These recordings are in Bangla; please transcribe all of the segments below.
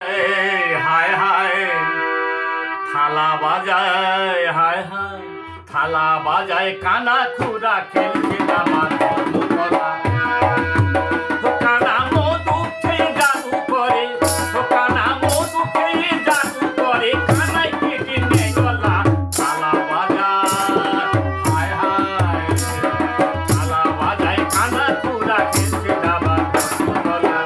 হায় হায় থালা বাজায়, হায় হায় থালা বাজায়, কানা খুরা খেলছে আমার ধর্মকলা। কানা মধু খেয়ে জাদু করে, কানা মধু খেয়ে জাদু করে, কানাই কেটে নেয় গলা। থালা বাজায়, হায় হায় থালা বাজায়, কানা খুরা খেলছে আমার ধর্মকলা।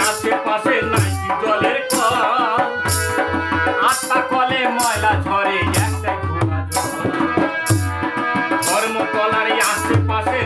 আশেপাশে নাই জলের কল, আটটা কলে ময়লা ঝরে একটাই খোলা জল। ধর্মতলার আশেপাশে